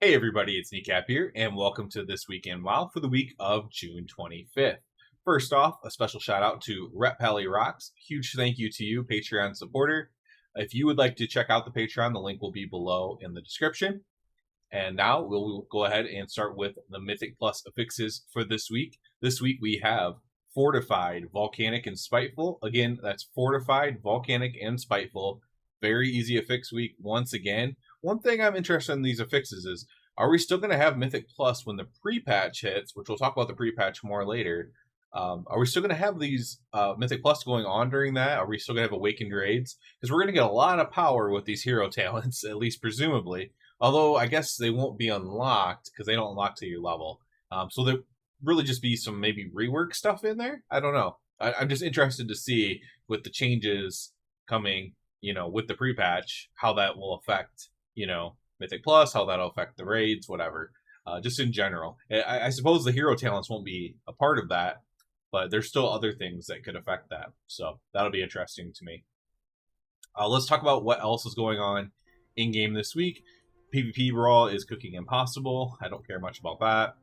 Hey everybody, it's Kneecap here, and welcome to This Week in WoW for the week of June 25th. First off, a special shout out to Rep Pally Rocks. Huge thank you to you, Patreon supporter. If you would like to check out the Patreon, the link will be below in the description. And now we'll go ahead and start with the Mythic Plus affixes for this week. This week we have Fortified, Volcanic, and Spiteful. Again, that's Fortified, Volcanic, and Spiteful. Very easy affix week once again. One thing I'm interested in these affixes is, are we still going to have Mythic Plus when the pre-patch hits, which we'll talk about the pre-patch more later. Are we still going to have these Mythic Plus going on during that? Are we still going to have Awakened Raids? Because we're going to get a lot of power with these hero talents, at least presumably. Although I guess they won't be unlocked because they don't unlock to your level. So there really just be some maybe rework stuff in there. I don't know. I'm just interested to see with the changes coming, with the pre-patch, how that will affect, Mythic Plus, how that'll affect the raids, whatever. Just in general. I suppose the hero talents won't be a part of that, but there's still other things that could affect that. So that'll be interesting to me. Let's talk about what else is going on in-game this week. PvP Brawl is Cooking Impossible. I don't care much about that.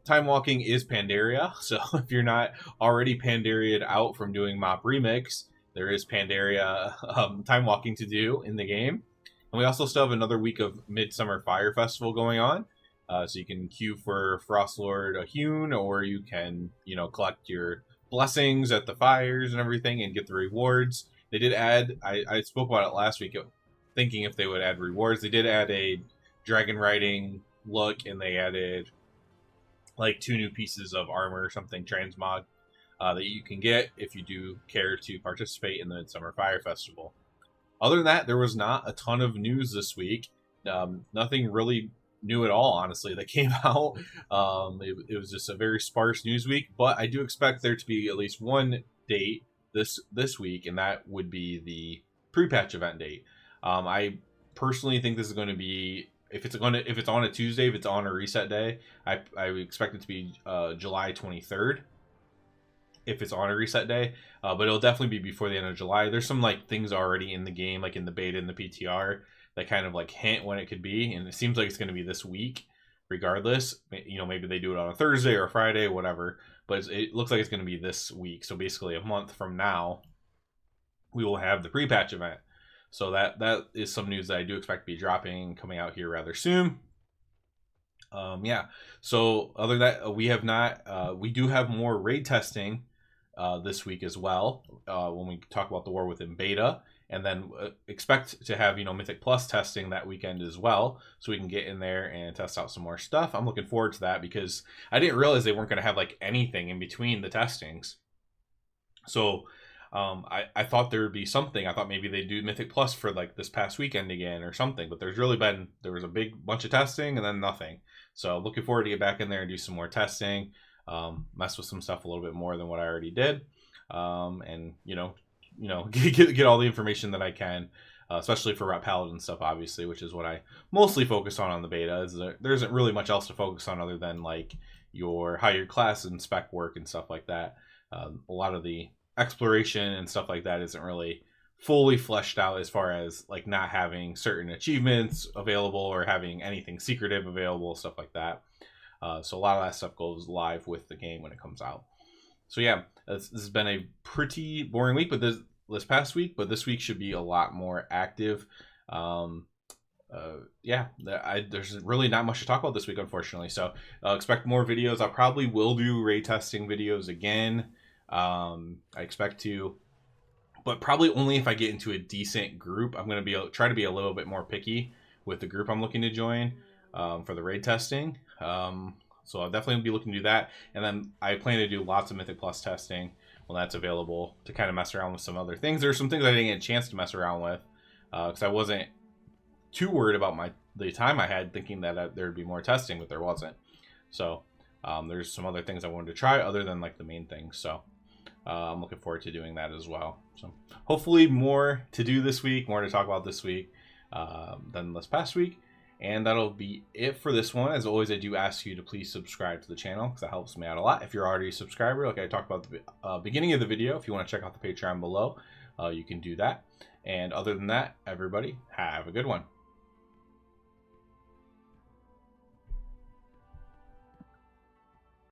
Timewalking is Pandaria, so if you're not already Pandaria'd out from doing Mop Remix, there is Pandaria Timewalking to do in the game. And we also still have another week of Midsummer Fire Festival going on. So you can queue for Frostlord Ahune, or you can, collect your blessings at the fires and everything and get the rewards. They did add, I spoke about it last week, thinking if they would add rewards. They did add a dragon riding look, and they added like 2 new pieces of armor or something, transmog, that you can get if you do care to participate in the Midsummer Fire Festival. Other than that, there was not a ton of news this week. Nothing really new at all, honestly, that came out. It was just a very sparse news week, but I do expect there to be at least one date this week, and that would be the pre-patch event date. I personally think this is going to be, if it's on a Tuesday, if it's on a reset day, I would expect it to be July 23rd. If it's on a reset day, but it'll definitely be before the end of July. There's some things already in the game, like in the beta and the PTR, that kind of hint when it could be, and it seems like it's going to be this week regardless. Maybe they do it on a Thursday or a Friday, whatever, but it looks like it's going to be this week. So basically a month from now we will have the pre-patch event. So that is some news that I do expect to be dropping, coming out here rather soon. Yeah, so other than that, we do have more raid testing this week as well, when we talk about the War Within beta, and then expect to have Mythic Plus testing that weekend as well, so we can get in there and test out some more stuff. I'm looking forward to that because I didn't realize they weren't going to have anything in between the testings. So I thought there would be something. I thought maybe they'd do Mythic Plus for this past weekend again or something, but there was a big bunch of testing and then nothing. So looking forward to get back in there and do some more testing, mess with some stuff a little bit more than what I already did, and get all the information that I can, especially for Rep Paladin stuff, obviously, which is what I mostly focus on the beta. There isn't really much else to focus on other than how your class and spec work and stuff like that. A lot of the exploration and stuff like that isn't really fully fleshed out, as far as not having certain achievements available or having anything secretive available, stuff like that. So a lot of that stuff goes live with the game when it comes out. So yeah, this has been a pretty boring week, but this past week, but this week should be a lot more active. Yeah, there's really not much to talk about this week, unfortunately. So expect more videos. I probably will do raid testing videos again. I expect to, but probably only if I get into a decent group. I'm going to try to be a little bit more picky with the group I'm looking to join for the raid testing. So I'll definitely be looking to do that. And then I plan to do lots of Mythic Plus testing when that's available, to kind of mess around with some other things. There's some things I didn't get a chance to mess around with because I wasn't too worried about the time I had, thinking that there'd be more testing, but there wasn't. So there's some other things I wanted to try other than the main things. So I'm looking forward to doing that as well. So hopefully more to do this week, more to talk about this week than this past week. And that'll be it for this one. As always, I do ask you to please subscribe to the channel because that helps me out a lot. If you're already a subscriber, like I talked about at the beginning of the video, if you want to check out the Patreon below, you can do that. And other than that, everybody, have a good one.